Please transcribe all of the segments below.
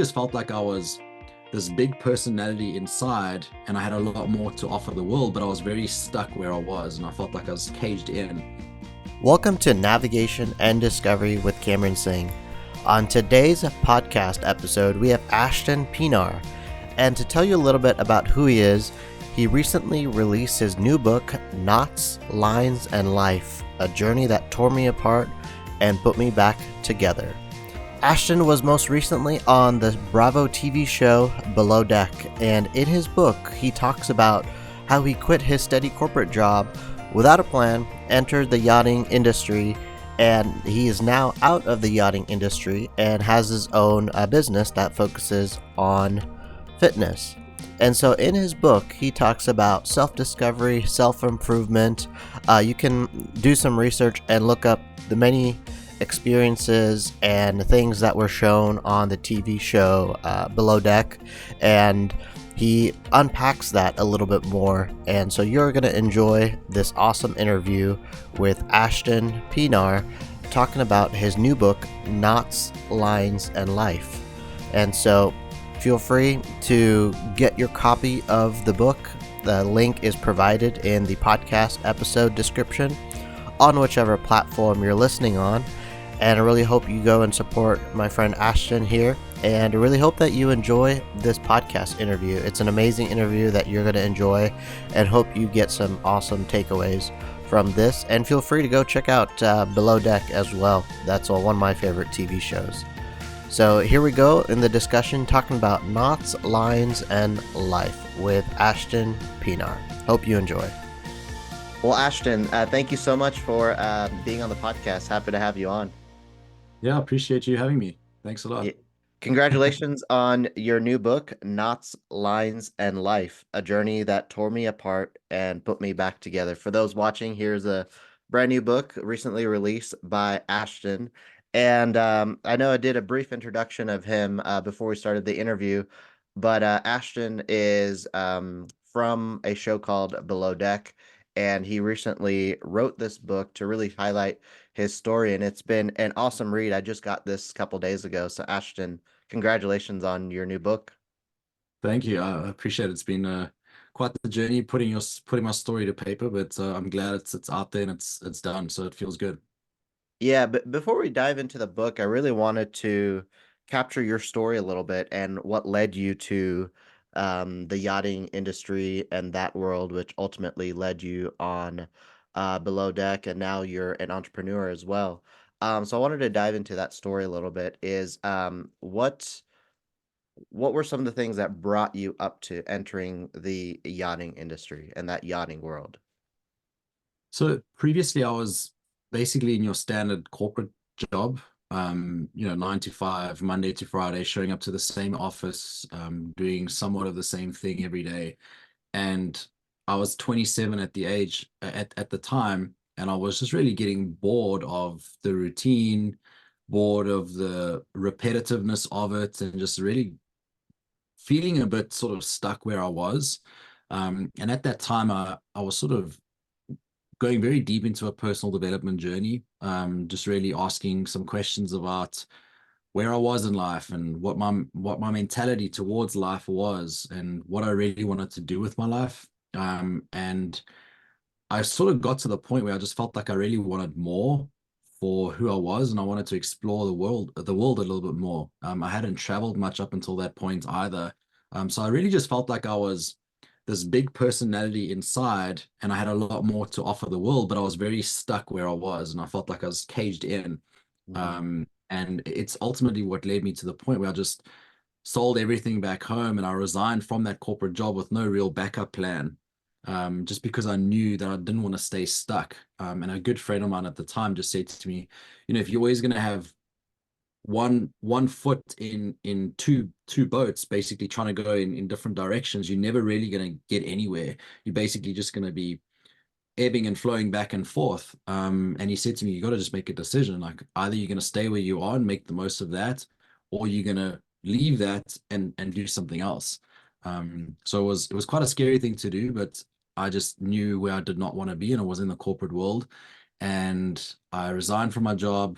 just felt like I was this big personality inside and I had a lot more to offer the world, but I was very stuck where I was and I felt like I was caged in. Welcome to Navigation and Discovery with Cameron Singh. On today's podcast episode, we have Ashton Pienaar. And to tell you a little bit about who he is, he recently released his new book, Knots, Lines, and Life, a journey that tore me apart and put me back together. Ashton was most recently on the Bravo TV show Below Deck, and in his book, he talks about how he quit his steady corporate job without a plan, entered the yachting industry, and he is now out of the yachting industry and has his own business that focuses on fitness. And so in his book, he talks about self-discovery, self-improvement. You can do some research and look up the many experiences and things that were shown on the TV show Below Deck, and he unpacks that a little bit more. And so you're going to enjoy this awesome interview with Ashton Pienaar talking about his new book, Knots, Lines, and Life. And so feel free to get your copy of the book. The link is provided in the podcast episode description on whichever platform you're listening on. And I really hope you go and support my friend Ashton here. And I really hope that you enjoy this podcast interview. It's an amazing interview that you're going to enjoy, and hope you get some awesome takeaways from this. And feel free to go check out Below Deck as well. That's one of my favorite TV shows. So here we go in the discussion talking about knots, lines, and life with Ashton Pienaar. Hope you enjoy. Well, Ashton, thank you so much for being on the podcast. Happy to have you on. Yeah, I appreciate you having me. Thanks a lot. Yeah. Congratulations on your new book, Knots, Lines, and Life, a journey that tore me apart and put me back together. For those watching, here's a brand new book recently released by Ashton. And I know I did a brief introduction of him before we started the interview, but Ashton is from a show called Below Deck, and he recently wrote this book to really highlight his story, and it's been an awesome read. I just got this a couple days ago. So Ashton, congratulations on your new book. Thank you. I appreciate it. It's been quite the journey putting my story to paper, but I'm glad it's out there and it's done, so it feels good. Yeah, but before we dive into the book, I really wanted to capture your story a little bit and what led you to the yachting industry and that world, which ultimately led you on Below Deck, and now you're an entrepreneur as well. So I wanted to dive into that story a little bit. Is what were some of the things that brought you up to entering the yachting industry and that yachting world? So previously I was basically in your standard corporate job, 9 to 5, Monday to Friday, showing up to the same office, doing somewhat of the same thing every day. And I was 27 at the age at the time, and I was just really getting bored of the routine, bored of the repetitiveness of it, and just really feeling a bit sort of stuck where I was. And at that time, I was sort of going very deep into a personal development journey, just really asking some questions about where I was in life and what my mentality towards life was and what I really wanted to do with my life. And I sort of got to the point where I just felt like I really wanted more for who I was, and I wanted to explore the world a little bit more. I hadn't traveled much up until that point either. So I really just felt like I was this big personality inside and I had a lot more to offer the world, but I was very stuck where I was and I felt like I was caged in. And it's ultimately what led me to the point where I just sold everything back home and I resigned from that corporate job with no real backup plan, just because I knew that I didn't want to stay stuck. And a good friend of mine at the time just said to me, if you're always going to have one foot in two boats, basically trying to go in different directions, you're never really going to get anywhere. You're basically just going to be ebbing and flowing back and forth. And he said to me, you got to just make a decision. Like either you're going to stay where you are and make the most of that, or you're going to leave that and do something else. So it was quite a scary thing to do, but I just knew where I did not want to be, and I was in the corporate world. And I resigned from my job,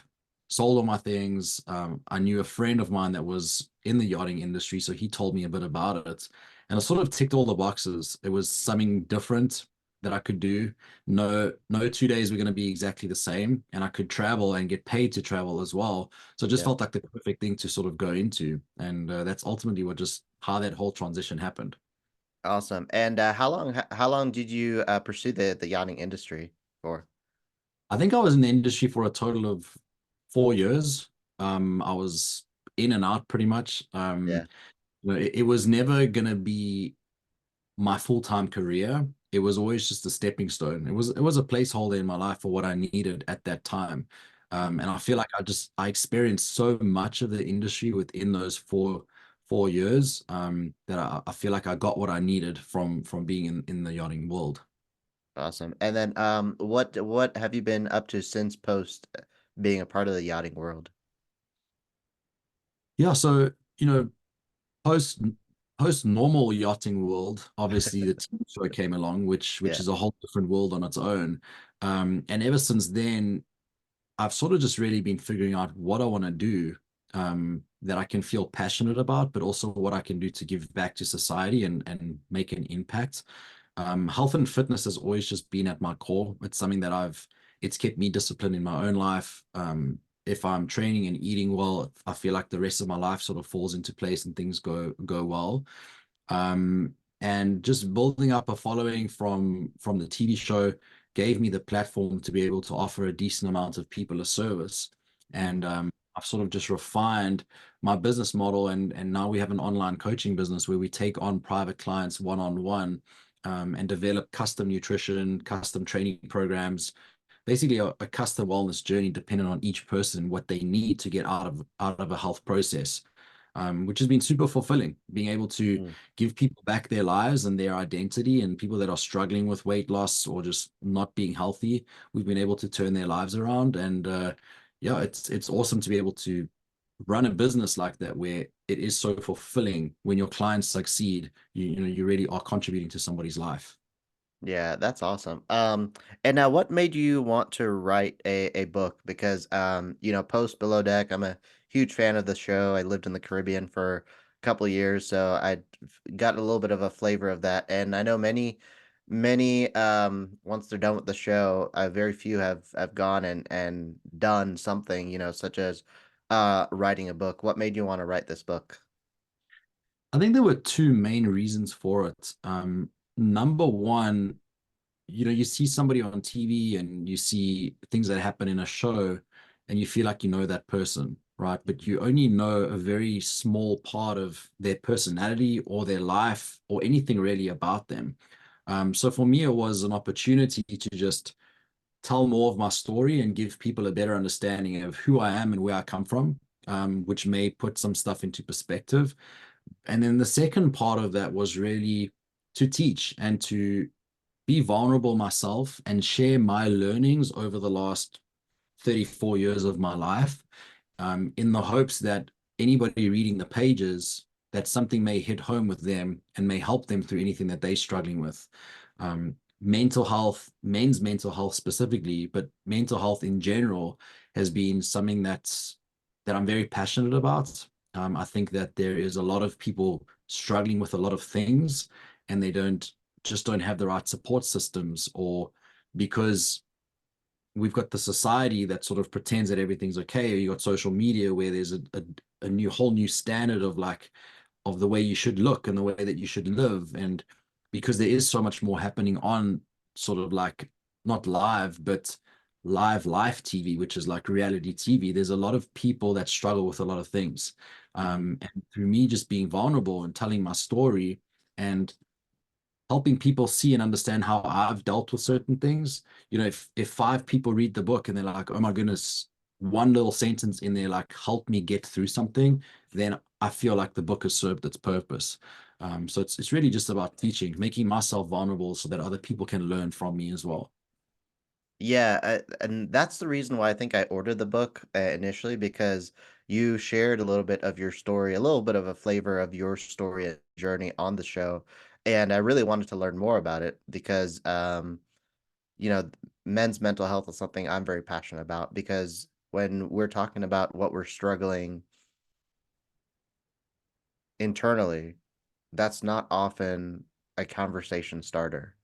sold all my things. I knew a friend of mine that was in the yachting industry, so he told me a bit about it, and it sort of ticked all the boxes. It was something different that I could do. No 2 days were going to be exactly the same, and I could travel and get paid to travel as well. So it just Yeah. felt like the perfect thing to sort of go into, and that's ultimately what just how that whole transition happened. Awesome. And how long did you pursue the yachting industry for? I think I was in the industry for a total of 4 years. I was in and out pretty much. Yeah. It was never gonna be my full-time career. It was always just a stepping stone. It was a placeholder in my life for what I needed at that time. And I feel like I experienced so much of the industry within those four years that I feel like I got what I needed from being in the yachting world. Awesome. And then what have you been up to since post being a part of the yachting world? Yeah, so you know, post post normal yachting world, obviously the TV show came along, which Yeah. is a whole different world on its own. And ever since then, I've sort of just really been figuring out what I want to do that I can feel passionate about, but also what I can do to give back to society and make an impact. Health and fitness has always just been at my core. It's something that it's kept me disciplined in my own life. If I'm training and eating well, I feel like the rest of my life sort of falls into place and things go well. And just building up a following from the TV show gave me the platform to be able to offer a decent amount of people a service. Mhm. And I've sort of just refined my business model, and now we have an online coaching business where we take on private clients one-on-one and develop custom nutrition, custom training programs, basically a custom wellness journey depending on each person, what they need to get out of a health process, which has been super fulfilling. Being able to Mm. give people back their lives and their identity, and people that are struggling with weight loss or just not being healthy, we've been able to turn their lives around. And yeah, it's awesome to be able to run a business like that where it is so fulfilling when your clients succeed. You really are contributing to somebody's life. Yeah, that's awesome. And now what made you want to write a book? Because post Below Deck, I'm a huge fan of the show. I lived in the Caribbean for a couple of years, so I got a little bit of a flavor of that. And I know many once they're done with the show, very few have gone and done something, such as writing a book. What made you want to write this book? I think there were two main reasons for it. Number one, you see somebody on TV and you see things that happen in a show and you feel like you know that person, right? But you only know a very small part of their personality or their life or anything really about them. So for me, it was an opportunity to just tell more of my story and give people a better understanding of who I am and where I come from, which may put some stuff into perspective. And then the second part of that was really to teach and to be vulnerable myself and share my learnings over the last 34 years of my life, in the hopes that anybody reading the pages, that something may hit home with them and may help them through anything that they're struggling with. Mental health, men's mental health specifically, but mental health in general has been something that I'm very passionate about. I think that there is a lot of people struggling with a lot of things, and they don't have the right support systems, or because we've got the society that sort of pretends that everything's okay, or you got social media where there's a new whole new standard of like of the way you should look and the way that you should live. And because there is so much more happening on sort of like not live but live TV, which is like reality TV, there's a lot of people that struggle with a lot of things. Mhm. And through me just being vulnerable and telling my story and helping people see and understand how I've dealt with certain things. If five people read the book and they're like, oh my goodness, one little sentence in there like helped me get through something, then I feel like the book has served its purpose. So it's really just about teaching, making myself vulnerable so that other people can learn from me as well. Yeah, and that's the reason why I think I ordered the book initially because you shared a little bit of your story, a little bit of a flavor of your story and journey on the show, and I really wanted to learn more about it because you know, men's mental health is something I'm very passionate about because when we're talking about what we're struggling internally, that's not often a conversation starter.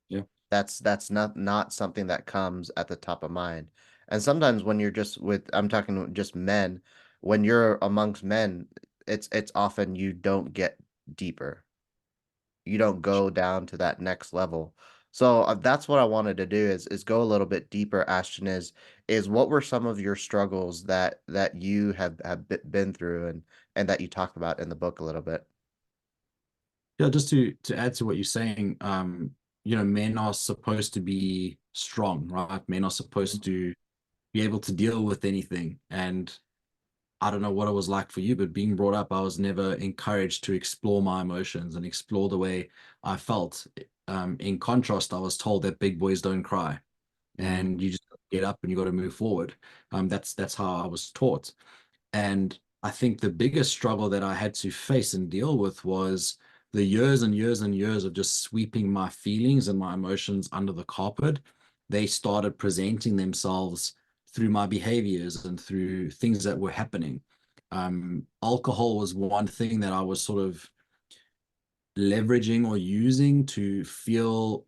Yeah. That's not something that comes at the top of mind. And sometimes when you're just with, I'm talking just men, when you're amongst men, it's often you don't get deeper. You don't go down to that next level. So that's what I wanted to do is go a little bit deeper. Ashton, is what were some of your struggles that you have been through and that you talk about in the book a little bit? Yeah, just to add to what you're saying, men are supposed to be strong, right? Men are supposed to be able to deal with anything. And I don't know what it was like for you, but being brought up, I was never encouraged to explore my emotions and explore the way I felt. In contrast, I was told that big boys don't cry, Mm, and you just get up and you got to move forward. That's how I was taught. And I think the biggest struggle that I had to face and deal with was the years and years and years of just sweeping my feelings and my emotions under the carpet. They started presenting themselves through my behaviors and through things that were happening. Alcohol was one thing that I was sort of leveraging or using to feel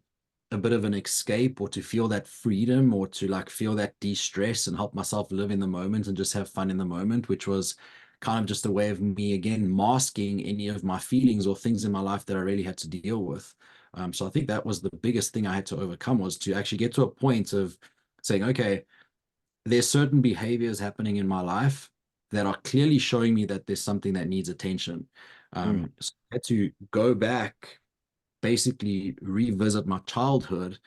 a bit of an escape or to feel that freedom or to like feel that de-stress and help myself live in the moment and just have fun in the moment, which was kind of just a way of me again masking any of my feelings or things in my life that I really had to deal with. So I think that was the biggest thing I had to overcome, was to actually get to a point of saying, okay, there's certain behaviors happening in my life that are clearly showing me that there's something that needs attention. mm, So I had to go back, basically revisit my childhood,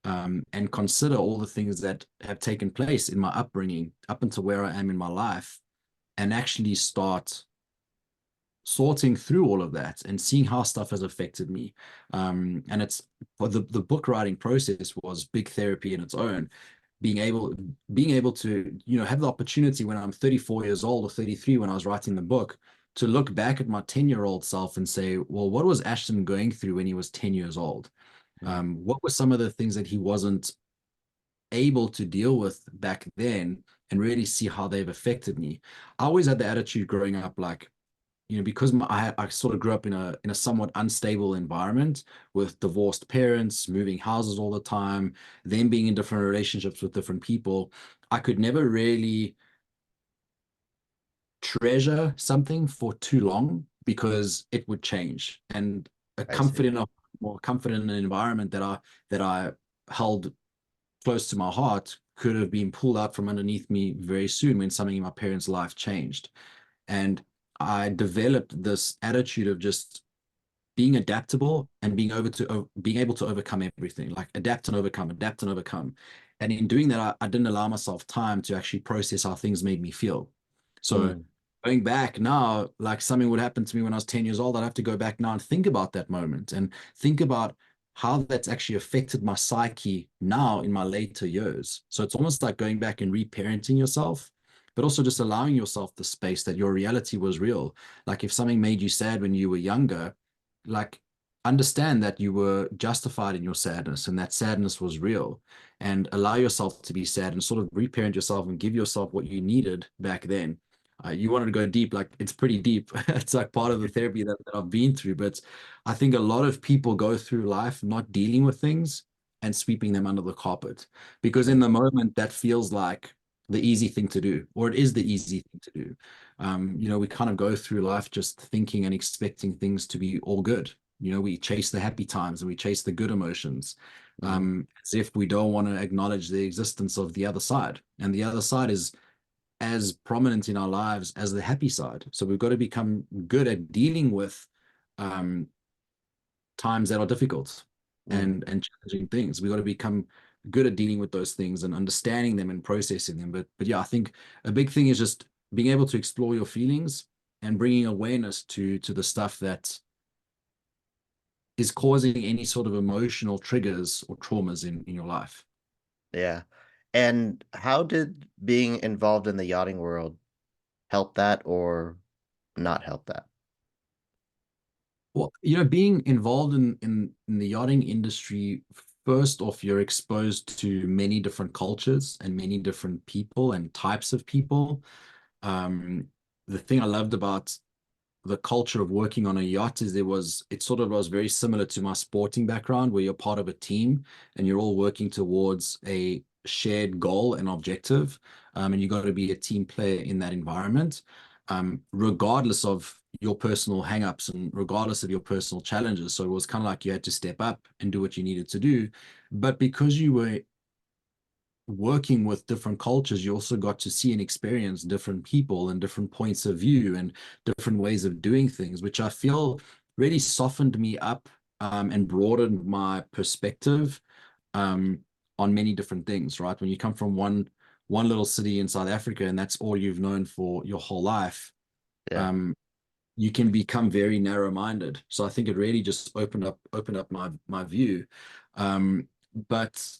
and consider all the things that have taken place in my upbringing up until where I am in my life, and actually start sorting through all of that and seeing how stuff has affected me. And it's for the book writing process was big therapy in its own. Being able being able to have the opportunity when I'm 34 years old or 33 when I was writing the book to look back at my 10-year-old self and say, well, what was Ashton going through when he was 10 years old? mm. What were some of the things that he wasn't able to deal with back then, and really see how they've affected me? I always had the attitude growing up, like, because I sort of grew up in a somewhat unstable environment with divorced parents, moving houses all the time, them being in different relationships with different people. I could never really treasure something for too long because it would change. And a I see. comfort in a more comfort in an environment that I held close to my heart could have been pulled out from underneath me very soon when something in my parents' life changed. And I developed this attitude of just being adaptable and being able to overcome everything, like adapt and overcome, adapt and overcome. And in doing that, I didn't allow myself time to actually process how things made me feel. So Mm, going back now, like something would happen to me when I was 10 years old, I'd have to go back now and think about that moment and think about how that's actually affected my psyche now in my later years. So it's almost like going back and reparenting yourself, but also just allowing yourself the space that your reality was real. Like if something made you sad when you were younger, like understand that you were justified in your sadness and that sadness was real, and allow yourself to be sad and sort of reparent yourself and give yourself what you needed back then. You wanted to go deep, like it's pretty deep. It's like part of the therapy that I've been through. But I think a lot of people go through life not dealing with things and sweeping them under the carpet because in mm, the moment that feels like the easy thing to do, or it is the easy thing to do. We kind of go through life just thinking and expecting things to be all good. We chase the happy times and we chase the good emotions, mm. as if we don't want to acknowledge the existence of the other side. And the other side is as prominent in our lives as the happy side. So we've got to become good at dealing with um, times that are difficult Mm. and challenging things. We've got to become good at dealing with those things and understanding them and processing them. But yeah, I think a big thing is just being able to explore your feelings and bringing awareness to the stuff that is causing any sort of emotional triggers or traumas in your life. Yeah. And how did being involved in the yachting world help that or not help that? Well, being involved in the yachting industry, first off, you're exposed to many different cultures and many different people and types of people. Um, the thing I loved about the culture of working on a yacht is it sort of was very similar to my sporting background, where you're part of a team and you're all working towards a shared goal and objective. And you got to be a team player in that environment, regardless of your personal hangups and regardless of your personal challenges. So it was kind of like you had to step up and do what you needed to do. But because you were working with different cultures, you also got to see and experience different people and different points of view and different ways of doing things, which I feel really softened me up, and broadened my perspective, um, on many different things, right? When you come from one little city in South Africa and that's all you've known for your whole life, Yeah. um, you can become very narrow-minded. So I think it really just opened up my view. But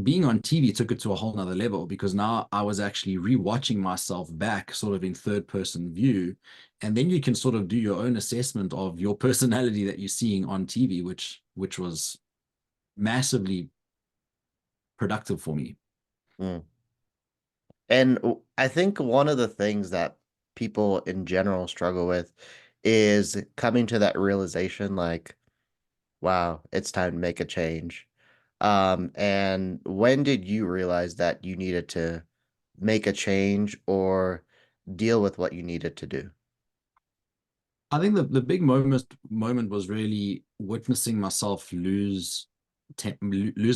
being on TV took it to a whole nother level, because now I was actually rewatching myself back sort of in third person view. And then you can sort of do your own assessment of your personality that you're seeing on TV, which was massively productive for me. Mm. And I think one of the things that people in general struggle with is coming to that realization like, wow, it's time to make a change. And when did you realize that you needed to make a change or deal with what you needed to do? I think the big moment was really witnessing myself lose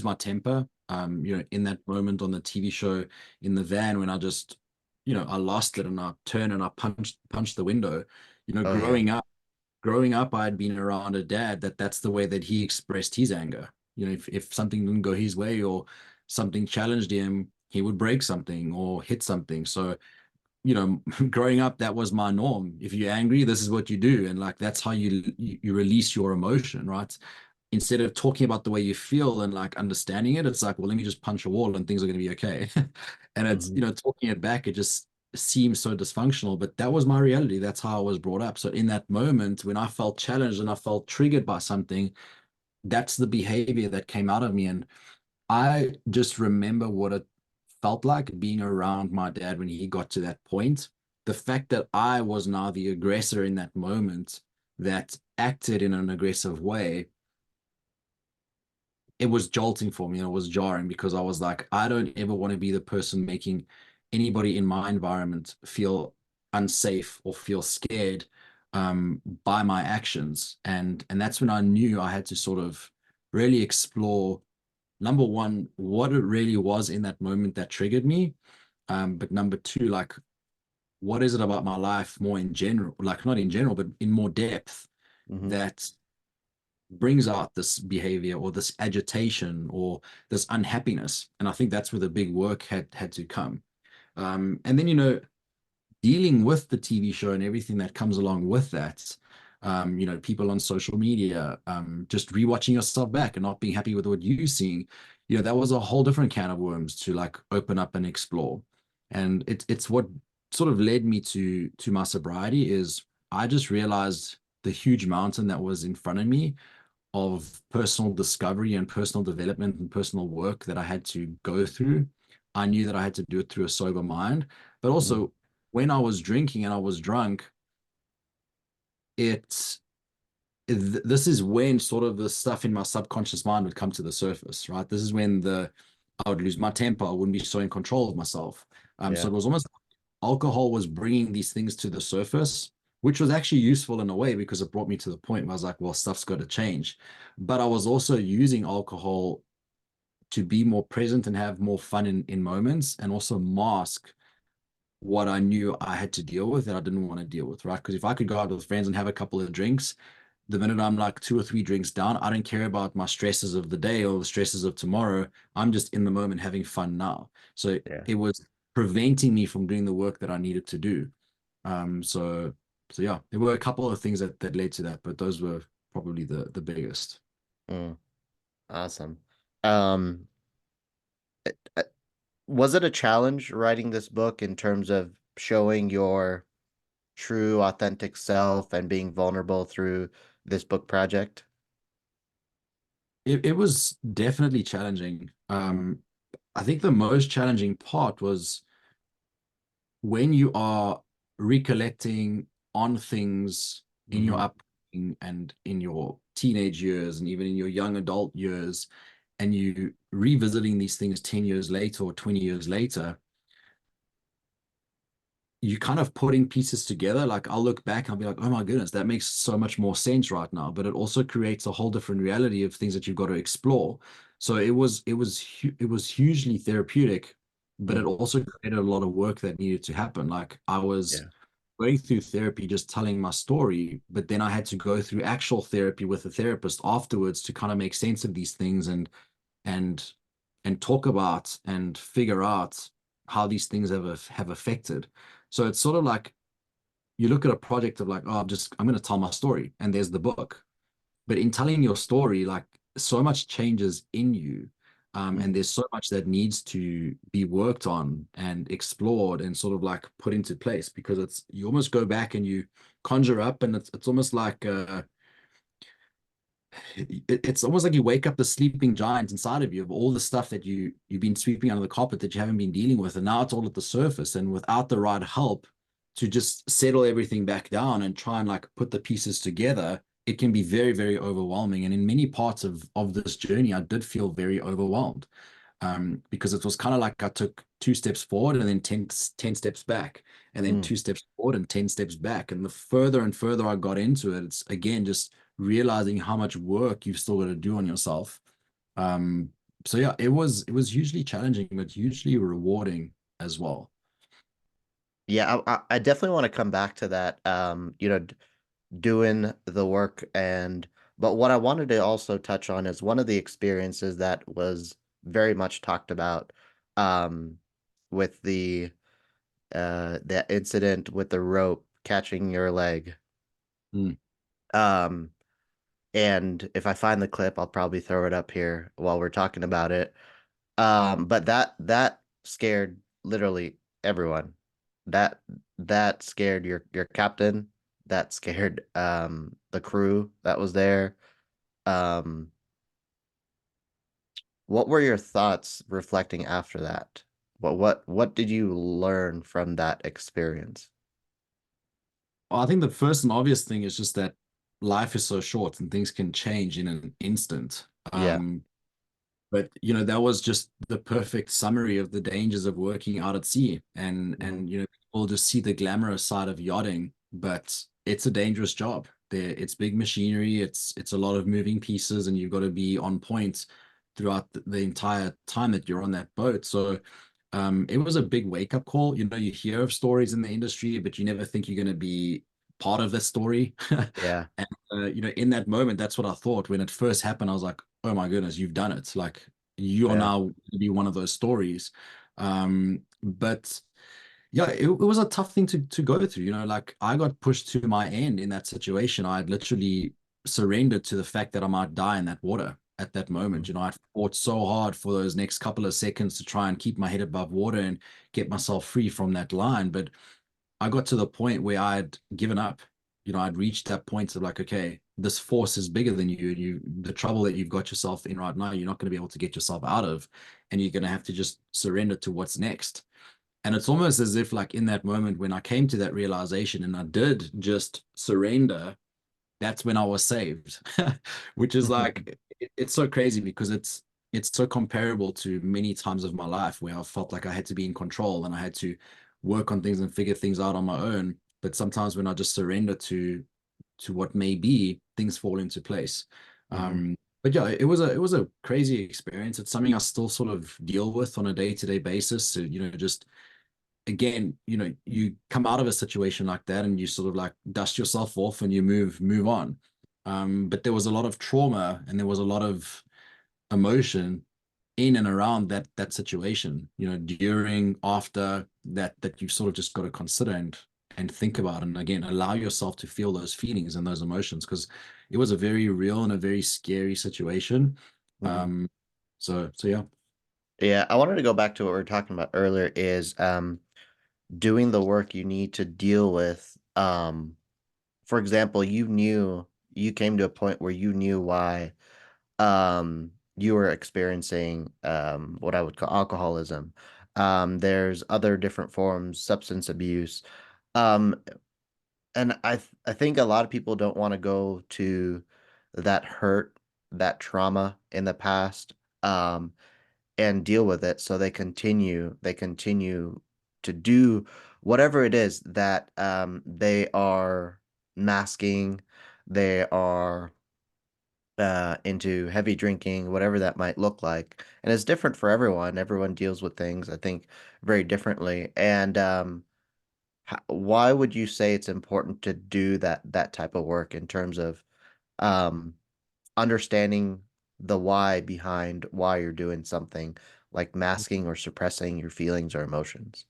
my temper. In that moment on the TV show in the van, when I just, I lost it and I turned and I punched the window. Oh yeah. Growing up, I had been around a dad that's the way that he expressed his anger. If something didn't go his way or something challenged him, he would break something or hit something. So, growing up, that was my norm. If you're angry, this is what you do, and like that's how you release your emotion, right? Instead of talking about the way you feel and like understanding it, it's like, well, let me just punch a wall and things are going to be okay. And it's, Hmm. talking it back, it just seems so dysfunctional, but that was my reality. That's how I was brought up. So in that moment, when I felt challenged and I felt triggered by something, that's the behavior that came out of me. And I just remember what it felt like being around my dad when he got to that point. The fact that I was now the aggressor in that moment that acted in an aggressive way, it was jolting for me and it was jarring, because I was like, I don't ever want to be the person making anybody in my environment feel unsafe or feel scared, by my actions. And that's when I knew I had to sort of really explore, number one, what it really was in that moment that triggered me. But number two, like, what is it about my life more in general, like not in general, but in more depth, Hmm. that brings out this behavior or this agitation or this unhappiness? And I think that's where the big work had to come. And then, dealing with the TV show and everything that comes along with that. People on social media, just rewatching yourself back and not being happy with what you're seeing. That was a whole different can of worms to like open up and explore. And it's what sort of led me to my sobriety. Is I just realized the huge mountain that was in front of me of personal discovery and personal development and personal work that I had to go through. I knew that I had to do it through a sober mind, but Hmm. also when I was drinking and I was drunk, it this is when sort of the stuff in my subconscious mind would come to the surface, right? This is when I would lose my temper. I wouldn't be so in control of myself. So Yeah. it was almost alcohol was bringing these things to the surface, which was actually useful in a way, because it brought me to the point where I was like, well, stuff's got to change. But I was also using alcohol to be more present and have more fun in moments, and also mask what I knew I had to deal with that I didn't want to deal with, right? Because if I could go out with friends and have a couple of drinks, the minute I'm like two or three drinks down, I don't care about my stresses of the day or the stresses of tomorrow. I'm just in the moment having fun now. So Yeah. it was preventing me from doing the work that I needed to do. So yeah, there were a couple of things that led to that, but those were probably the biggest. Mm. Awesome. Um, uh, was it a challenge writing this book in terms of showing your true, authentic self and being vulnerable through this book project? It was definitely challenging. I think the most challenging part was when you are recollecting on things in your Mm-hmm. upbringing and in your teenage years and even in your young adult years, and you revisiting these things 10 years later or 20 years later, you kind of putting pieces together. Like I'll look back and I'll be like, oh my goodness, that makes so much more sense right now. But it also creates a whole different reality of things that you've got to explore. So it was hugely therapeutic, but it Mm. also created a lot of work that needed to happen. Like I was Yeah. going through therapy just telling my story, but then I had to go through actual therapy with a therapist afterwards to kind of make sense of these things and and talk about and figure out how these things have affected. So it's sort of like you look at a project of like, oh, I'm going to tell my story, and there's the book. But in telling your story, like so much changes in you, and Mm. there's so much that needs to be worked on and explored and sort of like put into place because it's you almost go back and you conjure up, and it's almost like it's almost like you wake up the sleeping giant inside of you of all the stuff that you've been sweeping under the carpet that you haven't been dealing with, and now it's all at the surface. And without the right help to just settle everything back down and try and like put the pieces together, it can be very, very overwhelming. And in many parts of this journey, I did feel very overwhelmed, because it was kind of like I took 2 steps forward and then 10 steps back, and then Mm. 2 steps forward and 10 steps back. And the further and further I got into it, it's again just realizing how much work you've still got to do on yourself. Um, so yeah, it was hugely challenging, but hugely rewarding as well. Yeah, I definitely want to come back to that. Doing the work but what I wanted to also touch on is one of the experiences that was very much talked about, um, with the incident with the rope catching your leg. Mm. Um, and if I find the clip, I'll probably throw it up here while we're talking about it. But that scared literally everyone. That that scared your captain. That scared the crew that was there. Um, what were your thoughts reflecting after that? What did you learn from that experience? Well, I think the first and obvious thing is just that life is so short and things can change in an instant. Yeah. But that was just the perfect summary of the dangers of working out at sea. Hmm. And people just see the glamorous side of yachting, but it's a dangerous job. It's big machinery, it's a lot of moving pieces, and you've got to be on point throughout the entire time that you're on that boat. So it was a big wake-up call. You hear of stories in the industry, but you never think you're going to be part of that story. Yeah. And in that moment, that's what I thought when it first happened. I was like, oh my goodness, you've done it. Like you are Yeah. now going to be one of those stories. But yeah, it was a tough thing to go through. Like I got pushed to my end in that situation. I had literally surrendered to the fact that I might die in that water at that moment. Mhm. I fought so hard for those next couple of seconds to try and keep my head above water and get myself free from that line. But I got to the point where I'd given up. I'd reached that point of like, okay, this force is bigger than you. The trouble that you've got yourself in right now, you're not going to be able to get yourself out of, and you're going to have to just surrender to what's next. And it's almost as if, like, in that moment when I came to that realization and I did just surrender, that's when I was saved, which is like, it's so crazy because it's so comparable to many times of my life where I felt like I had to be in control and I had to work on things and figure things out on my own. But sometimes when I just surrender to what may be, things fall into place. Mhm. But yeah, it was a crazy experience. It's something I still sort of deal with on a day-to-day basis. So, just again, you come out of a situation like that and you sort of like dust yourself off and you move on. But there was a lot of trauma and there was a lot of emotion in and around that situation, during, after that you sort of just got to consider and think about, and again allow yourself to feel those feelings and those emotions because it was a very real and a very scary situation. Mhm. Um, so yeah. Yeah, I wanted to go back to what we were talking about earlier is doing the work you need to deal with. For example, you came to a point where you knew why you were experiencing what I would call alcoholism. There's other different forms, substance abuse. Um And I think a lot of people don't want to go to that hurt, that trauma in the past, um, and deal with it. So they continue to do whatever it is that they are masking, they are into heavy drinking, whatever that might look like. And it's different for everyone. Everyone deals with things, I think, very differently. And why would you say it's important to do that type of work in terms of um, understanding the why behind why you're doing something, like masking or suppressing your feelings or emotions?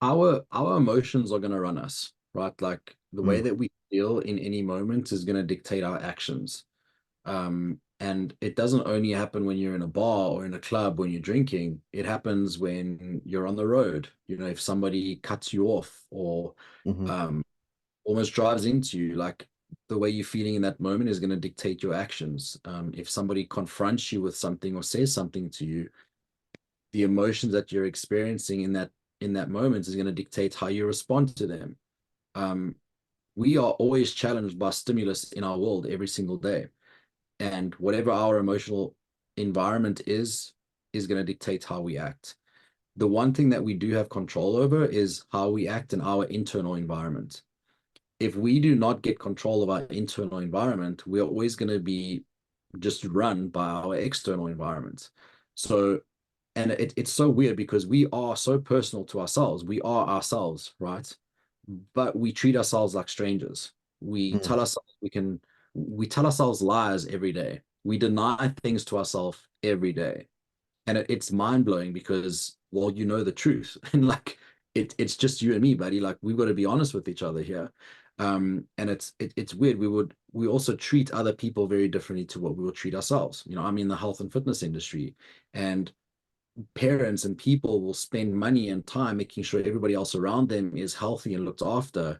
Our emotions are going to run us, right? Like the way Mm, that we feel in any moment is going to dictate our actions. And it doesn't only happen when you're in a bar or in a club when you're drinking. It happens when you're on the road. You know, if somebody cuts you off or hmm um, almost drives into you, like the way you're feeling in that moment is going to dictate your actions. If somebody confronts you with something or says something to you, the emotions that you're experiencing in that moment is going to dictate how you respond to them. Um, we are always challenged by stimulus in our world every single day, and whatever our emotional environment is going to dictate how we act. The one thing that we do have control over is how we act in our internal environment. If we do not get control of our internal environment, we're always going to be just run by our external environment. So, and it's so weird because we are so personal to ourselves. We are ourselves, right? But we treat ourselves like strangers. We mm, tell ourselves we tell ourselves lies every day. We deny things to ourselves every day. And it's mind blowing because, well, you know the truth. And like it's just you and me, buddy. Like we've got to be honest with each other here. And it's weird. We also treat other people very differently to what we will treat ourselves. You know, I'm in the health and fitness industry, and parents and people will spend money and time making sure everybody else around them is healthy and looked after,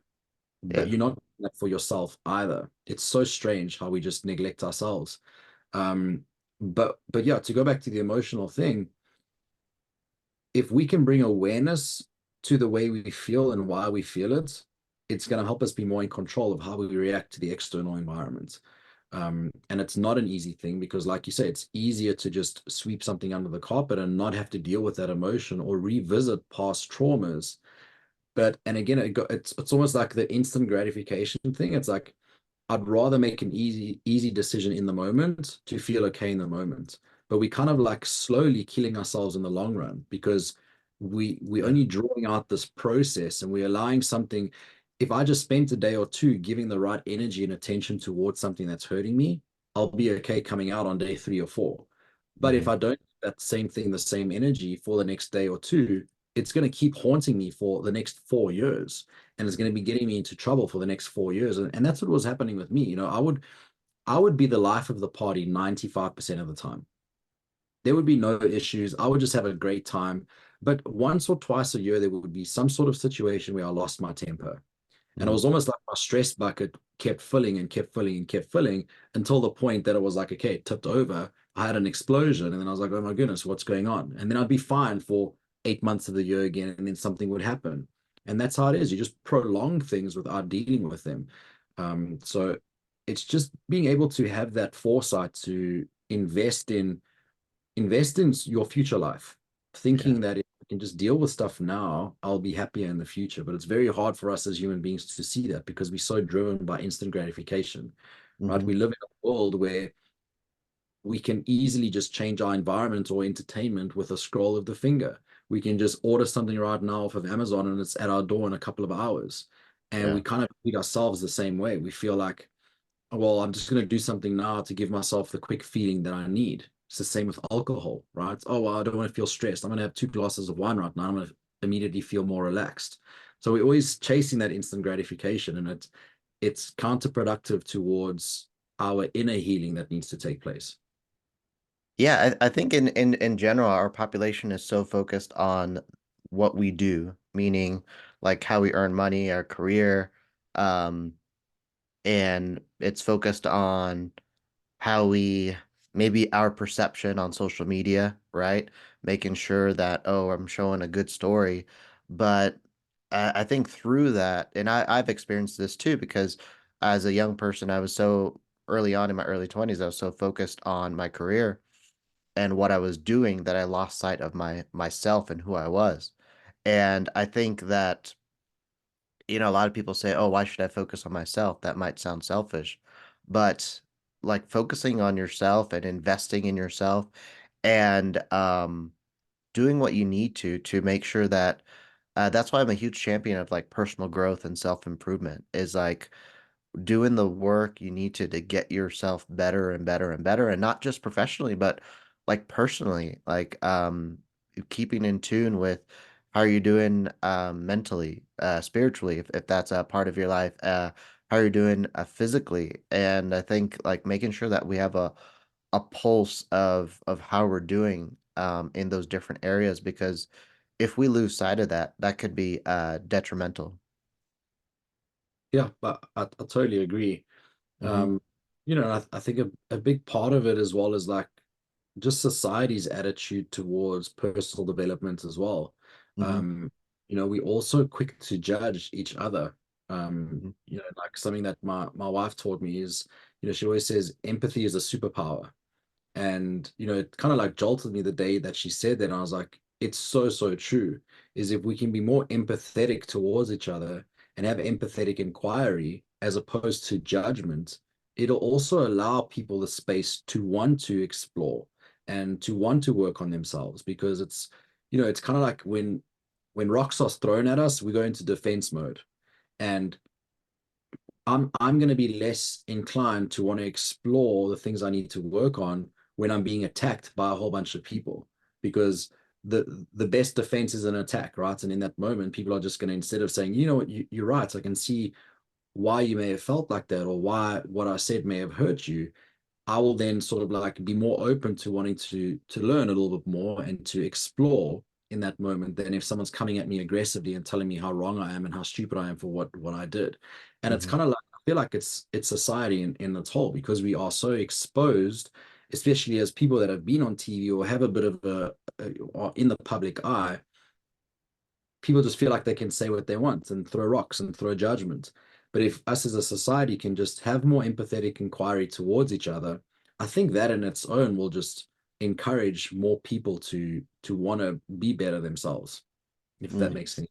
but yeah. you're not doing that for yourself either. It's so strange how we just neglect ourselves. Um, but yeah, to go back to the emotional thing, if we can bring awareness to the way we feel and why we feel it, it's going to help us be more in control of how we react to the external environment. And it's not an easy thing because, like you say, it's easier to just sweep something under the carpet and not have to deal with that emotion or revisit past traumas. But and again, it's almost like the instant gratification thing. It's like I'd rather make an easy decision in the moment to feel okay in the moment. But we kind of like slowly killing ourselves in the long run because we Yeah. only drawing out this process and we're allowing something. If I just spent a day or two giving the right energy and attention towards something that's hurting me, I'll be okay coming out on day 3 or 4. But if hmm I don't do that same thing, the same energy for the next day or two, it's going to keep haunting me for the next 4 years and it's going to be getting me into trouble for the next 4 years. And that's what was happening with me. You know, I would be the life of the party 95% of the time. There would be no issues. I would just have a great time. But once or twice a year, there would be some sort of situation where I lost my temper. And it hmm was almost like my stress bucket kept filling and kept filling and kept filling until the point that it was like, okay, it tipped over. I had an explosion. And then I was like, oh my goodness, what's going on? And then I'd be fine for 8 months of the year again. And then something would happen. And that's how it is. You just prolong things without dealing with them. So it's just being able to have that foresight to invest in your future life, Yeah. thinking that if I can just deal with stuff now, I'll be happier in the future. But it's very hard for us as human beings to see that because we're so driven by instant gratification, right? hmm We live in a world where we can easily just change our environment or entertainment with a scroll of the finger. We can just order something right now off of Amazon and it's at our door in a couple of hours. And we Yeah. kind of treat ourselves the same way. We feel like, well, I'm just going to do something now to give myself the quick feeling that I need. It's the same with alcohol, right? Oh, well, I don't want to feel stressed. I'm going to have 2 glasses of wine right now. I'm going to immediately feel more relaxed. So we're always chasing that instant gratification, and it's counterproductive towards our inner healing that needs to take place. Yeah, I think in general, our population is so focused on what we do, meaning like how we earn money, our career, um, and it's focused on how we maybe our perception on social media, right? Making sure that, oh, I'm showing a good story, but I think through that, and I've experienced this too, because as a young person, I was so early on in my early 20s, I was so focused on my career and what I was doing that I lost sight of myself and who I was. And I think that, a lot of people say, "Oh, why should I focus on myself?" That might sound selfish, but like focusing on yourself and investing in yourself and doing what you need to make sure that that's why I'm a huge champion of like personal growth and self-improvement is like doing the work you need to get yourself better and better and better, and not just professionally but like personally, like keeping in tune with how are you doing mentally, spiritually, if that's a part of your life, how you're doing physically. And I think like making sure that we have a pulse of how we're doing in those different areas, because if we lose sight of that, that could be detrimental. Yeah, but I totally agree. Hmm. Um, I think a big part of it as well is like just society's attitude towards personal development as well. Hmm. Um, we also quick to judge each other. Hmm. Like something that my wife taught me is, she always says empathy is a superpower. And, it kind of like jolted me the day that she said that. And I was like, it's so, so true. Is if we can be more empathetic towards each other and have empathetic inquiry as opposed to judgment, it'll also allow people the space to want to explore and to want to work on themselves because it's kind of like when rocks are thrown at us, we go into defense mode. And I'm going to be less inclined to want to explore the things I need to work on when I'm being attacked by a whole bunch of people because the best defense is an attack, right? And in that moment, people are just going to, instead of saying, you know what, you're right, I can see why you may have felt like that or why what I said may have hurt you. I will then sort of like be more open to wanting to learn a little bit more and to explore in that moment than if someone's coming at me aggressively and telling me how wrong I am and how stupid I am for what I did. And it's Hmm. kind of like I feel like it's society in its whole because we are so exposed, especially as people that have been on TV or have a bit of or in the public eye, people just feel like they can say what they want and throw rocks and throw judgment. But if us as a society can just have more empathetic inquiry towards each other, I think that in its own will just encourage more people to want to be better themselves, if that makes sense.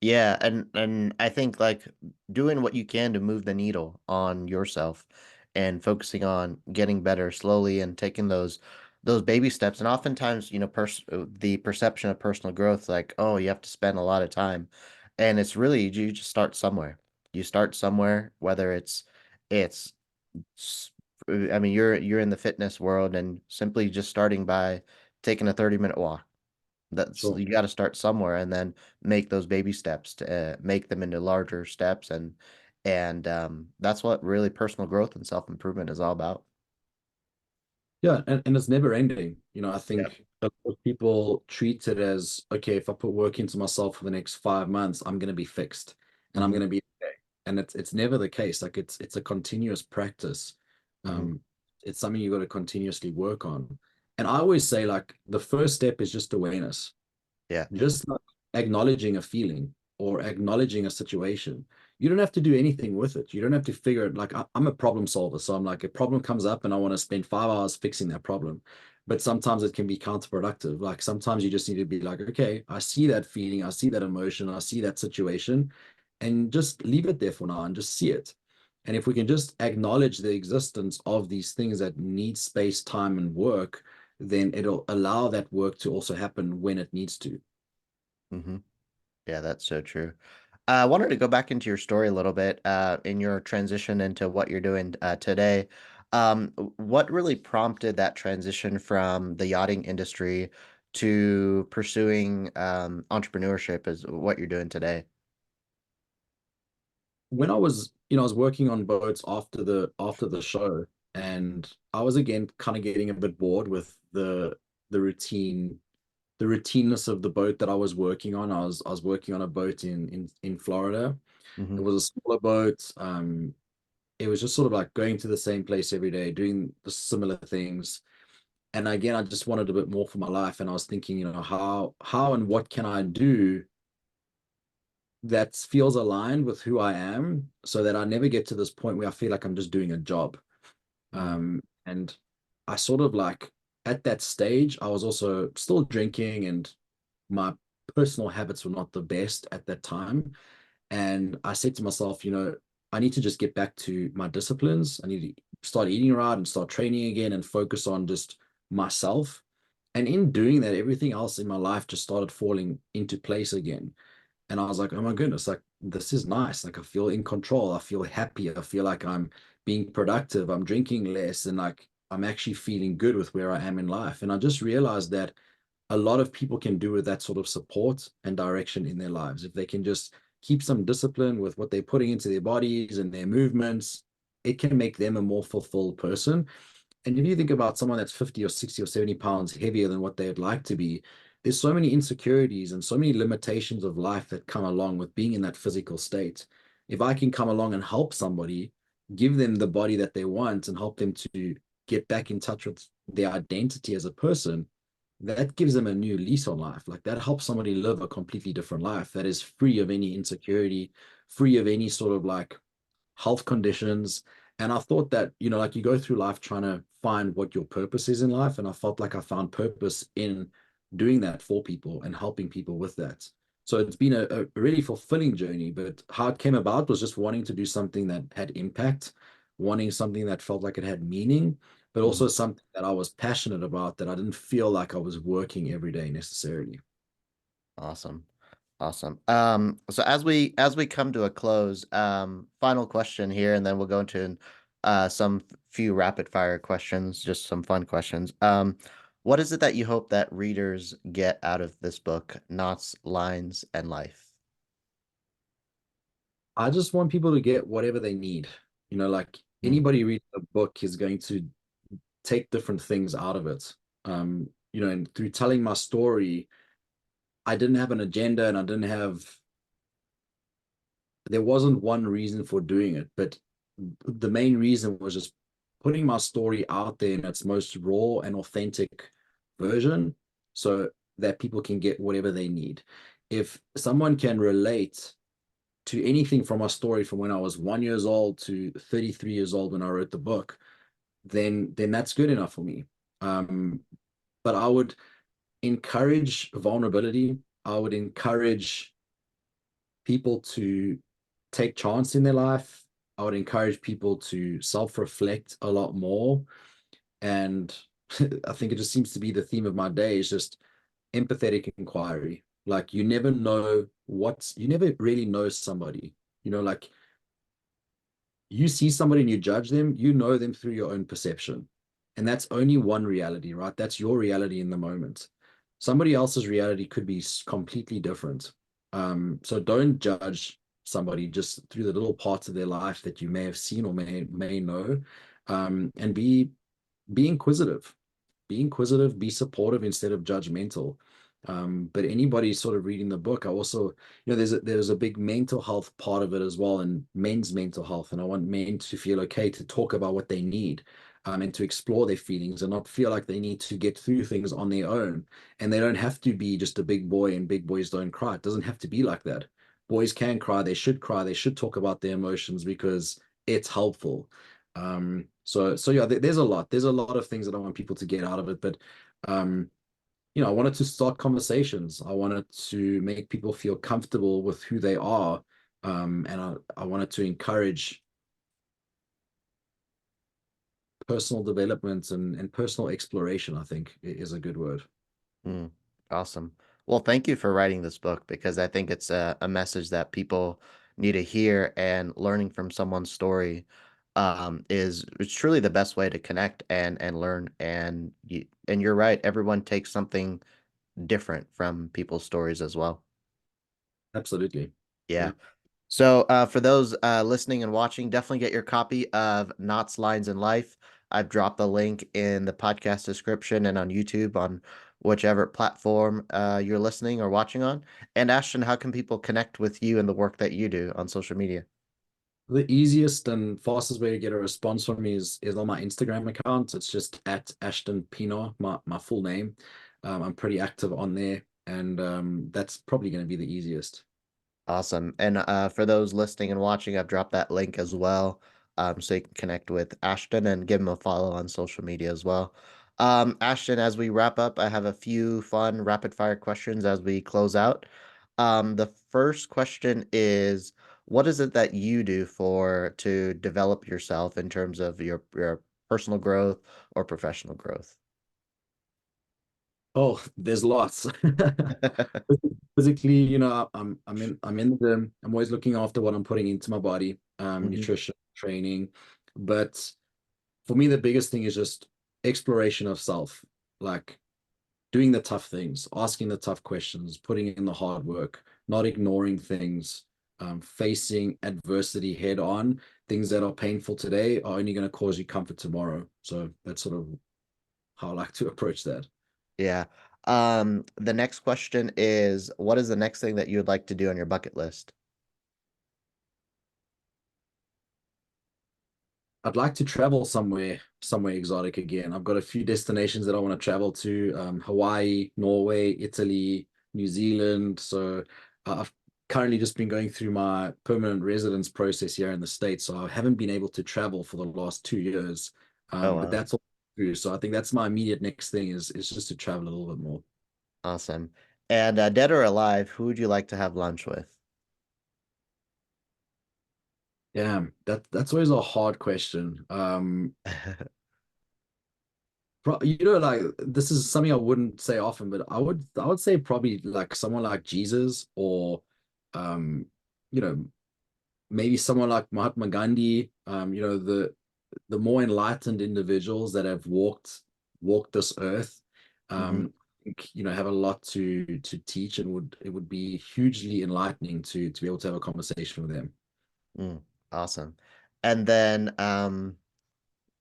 Yeah, and I think like doing what you can to move the needle on yourself and focusing on getting better slowly and taking those baby steps. And oftentimes, the perception of personal growth, like, oh, you have to spend a lot of time. And it's really you just start somewhere. You start somewhere, whether it's s- I mean, you're in the fitness world, and simply just starting by taking a 30-minute walk. That's Sure. you got to start somewhere and then make those baby steps to make them into larger steps, and that's what really personal growth and self-improvement is all about. Yeah, and it's never ending. I Yeah. think a lot of people treat it as, okay, if I put work into myself for the next 5 months, I'm going to be fixed and I'm Hmm. going to be okay. And it's never the case. Like it's a continuous practice. Hmm. Um, it's something you got to continuously work on. And I always say like the first step is just awareness, Yeah. just like acknowledging a feeling or acknowledging a situation. You don't have to do anything with it. You don't have to figure it. Like I'm a problem solver, so I'm like a problem comes up and I want to spend 5 hours fixing that problem. But sometimes it can be counterproductive. Like sometimes you just need to be like, okay, I see that feeling, I see that emotion, I see that situation, and just leave it there for now and just see it. And if we can just acknowledge the existence of these things that need space, time, and work, then it'll allow that work to also happen when it needs to. Hmm. Yeah, that's so true. I wanted to go back into your story a little bit, in your transition into what you're doing today. What really prompted that transition from the yachting industry to pursuing entrepreneurship is what you're doing today? When I was working on boats after the show, and I was again kind of getting a bit bored with the routine, the routineness of the boat that I was working on. I was working on a boat in Florida. It Hmm. was a smaller boat. It was just sort of like going to the same place every day, doing the similar things. And again, I just wanted a bit more for my life, and I was thinking, how and what can I do that feels aligned with who I am, so that I never get to this point where I feel like I'm just doing a job. Mm, And I sort of like, at that stage, I was also still drinking, and my personal habits were not the best at that time. And I said to myself, I need to just get back to my disciplines. I need to start eating right and start training again and focus on just myself. And in doing that, everything else in my life just started falling into place again. And I was like, oh my goodness, like this is nice. Like I feel in control. I feel happy. I feel like I'm being productive. I'm drinking less, and like I'm actually feeling good with where I am in life. And I just realized that a lot of people can do with that sort of support and direction in their lives. If they can just keep some discipline with what they're putting into their bodies and their movements, it can make them a more fulfilled person. And if you think about someone that's 50 or 60 or 70 pounds heavier than what they'd like to be, there's so many insecurities and so many limitations of life that come along with being in that physical state. If I can come along and help somebody, give them the body that they want and help them to get back in touch with their identity as a person, that gives them a new lease on life. Like that helps somebody live a completely different life that is free of any insecurity, free of any sort of like health conditions. And I thought that, like you go through life trying to find what your purpose is in life. And I felt like I found purpose in doing that for people and helping people with that. So it's been a really fulfilling journey. But how it came about was just wanting to do something that had impact, wanting something that felt like it had meaning, but mm. also something that I was passionate about, that I didn't feel like I was working every day necessarily. Awesome. Awesome. So as we come to a close, final question here, and then we'll go into some few rapid fire questions, just some fun questions. What is it that you hope that readers get out of this book, Knots, Lines, and Life? I just want people to get whatever they need. Like Mm, anybody reading a book is going to take different things out of it. And through telling my story, I didn't have an agenda, and there wasn't one reason for doing it, but the main reason was just putting my story out there in its most raw and authentic version, so that people can get whatever they need. If someone can relate to anything from my story from when I was 1 years old to 33 years old when I wrote the book, then that's good enough for me. But I would encourage vulnerability. I would encourage people to take chance in their life. I would encourage people to self-reflect a lot more. And I think it just seems to be the theme of my day, is just empathetic inquiry. Like you never really know somebody. Like you see somebody and you judge them, you know them through your own perception. And that's only one reality, right? That's your reality in the moment. Somebody else's reality could be completely different. So don't judge somebody just through the little parts of their life that you may have seen or may know. And be inquisitive. Be inquisitive, be supportive instead of judgmental. But anybody sort of reading the book, I also, there's a big mental health part of it as well, and men's mental health. And I want men to feel okay to talk about what they need, and to explore their feelings and not feel like they need to get through things on their own. And they don't have to be just a big boy and big boys don't cry. It doesn't have to be like that. Boys can cry, they should talk about their emotions because it's helpful. So yeah, there's a lot of things that I want people to get out of it. But um, I wanted to start conversations. I wanted to make people feel comfortable with who they are. And I wanted to encourage personal development and personal exploration, I think is a good word. mm, awesome. Well, thank you for writing this book because I think it's a message that people need to hear, and learning from someone's story is it's truly the best way to connect and learn. And you're right, everyone takes something different from people's stories as well. Absolutely. Yeah. Yeah. So, for those listening and watching, definitely get your copy of Knots, Lines, and Life. I've dropped the link in the podcast description and on YouTube, on whichever platform you're listening or watching on. And Ashton, how can people connect with you and the work that you do on social media? The easiest and fastest way to get a response from me is on my Instagram account. It's just at Ashton Pienaar, my full name. I'm pretty active on there, and that's probably going to be the easiest. Awesome. And for those listening and watching, I've dropped that link as well, so you can connect with Ashton and give him a follow on social media as well. Ashton, as we wrap up, I have a few fun rapid fire questions as we close out. The first question is, what is it that you do to develop yourself in terms of your personal growth or professional growth? Oh, there's lots. Physically, I'm in the gym. I'm always looking after what I'm putting into my body, Hmm. nutrition, training. But for me, the biggest thing is just exploration of self, like doing the tough things, asking the tough questions, putting in the hard work, not ignoring things, facing adversity head on. Things that are painful today are only going to cause you comfort tomorrow. So that's sort of how I like to approach that. Yeah. The next question is, what is the next thing that you would like to do on your bucket list? I'd like to travel somewhere exotic again. I've got a few destinations that I want to travel to, Hawaii, Norway, Italy, New Zealand. So I've currently just been going through my permanent residence process here in the States. So I haven't been able to travel for the last 2 years. Oh, But wow. that's all through. So I think that's my immediate next thing is just to travel a little bit more. Awesome. And dead or alive, who would you like to have lunch with? Yeah, that's always a hard question. Like this is something I wouldn't say often, but I would say probably like someone like Jesus or um, you know, maybe someone like Mahatma Gandhi, the more enlightened individuals that have walked this earth, Hmm. I think, have a lot to teach and it would be hugely enlightening to be able to have a conversation with them. Mm, awesome. And then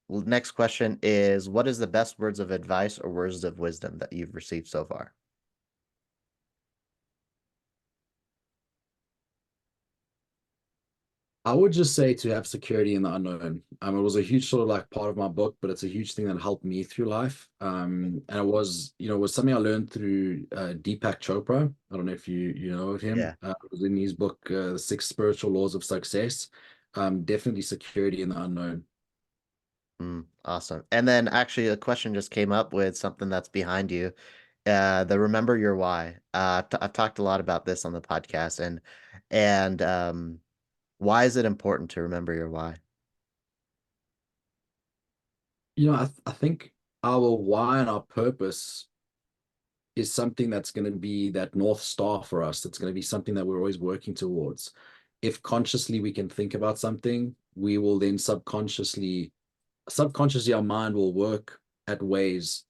next question is, what is the best words of advice or words of wisdom that you've received so far? I would just say to have security in the unknown. It was a huge sort of like part of my book, but it's a huge thing that helped me through life. And it was something I learned through Deepak Chopra. I don't know if you know of him. Yeah. It was in his book, The Six Spiritual Laws of Success. Definitely security in the unknown. Awesome. And then actually a question just came up with something that's behind you. The remember your why. I've talked a lot about this on the podcast, and why is it important to remember your why? I think our why and our purpose is something that's going to be that North Star for us. That's going to be something that we're always working towards. If consciously we can think about something, we will then subconsciously our mind will work at ways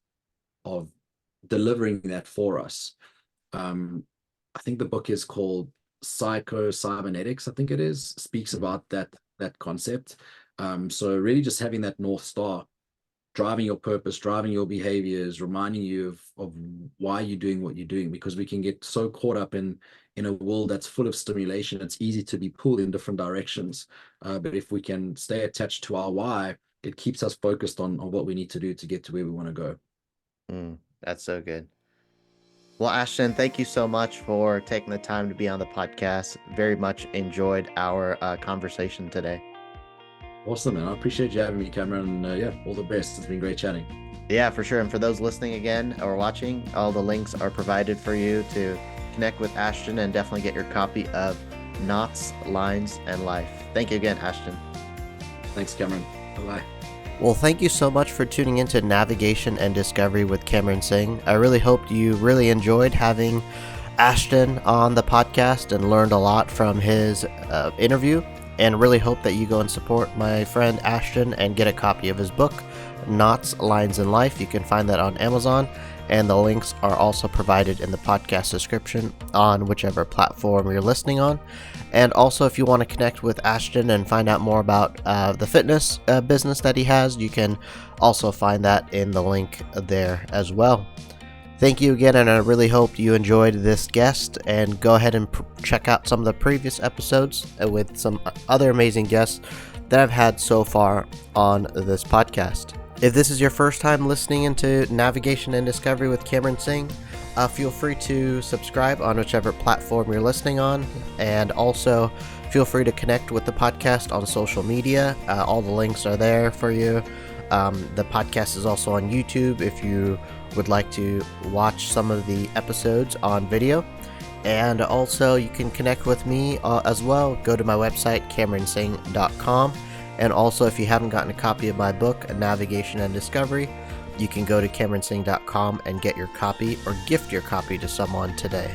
of delivering that for us. Um, I think the book is called Psycho-Cybernetics, I think it is, speaks Mhm. about that concept. So really just having that North Star driving your purpose, driving your behaviors, reminding you of why you're doing what you're doing, because we can get so caught up in a world that's full of stimulation. It's easy to be pulled in different directions. But if we can stay attached to our why, it keeps us focused on what we need to do to get to where we want to go. That's so good. Well, Ashton, thank you so much for taking the time to be on the podcast. Very much enjoyed our conversation today. Awesome, man. I appreciate you having me, Cameron. And yeah, all the best. It's been great chatting. Yeah, for sure. And for those listening again or watching, all the links are provided for you to connect with Ashton and definitely get your copy of Knots, Lines, and Life. Thank you again, Ashton. Thanks, Cameron. Bye-bye. Well, thank you so much for tuning into Navigation and Discovery with Cameron Singh. I really hope you really enjoyed having Ashton on the podcast and learned a lot from his interview, and really hope that you go and support my friend Ashton and get a copy of his book, Knots, Lines, and Life. You can find that on Amazon, and the links are also provided in the podcast description on whichever platform you're listening on. And also, if you want to connect with Ashton and find out more about the fitness business that he has, you can also find that in the link there as well. Thank you again, and I really hope you enjoyed this guest. And go ahead and check out some of the previous episodes with some other amazing guests that I've had so far on this podcast. If this is your first time listening into Navigation and Discovery with Cameron Singh, feel free to subscribe on whichever platform you're listening on, and also feel free to connect with the podcast on social media. All the links are there for you. The podcast is also on YouTube if you would like to watch some of the episodes on video. And also you can connect with me as well. Go to my website, cameronsingh.com. And also, if you haven't gotten a copy of my book, Navigation and Discovery, you can go to cameronsingh.com and get your copy or gift your copy to someone today.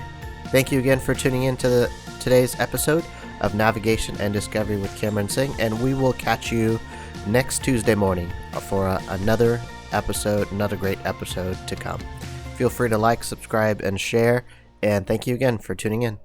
Thank you again for tuning in to today's episode of Navigation and Discovery with Cameron Singh, and we will catch you next Tuesday morning for another episode, another great episode to come. Feel free to like, subscribe, and share, and thank you again for tuning in.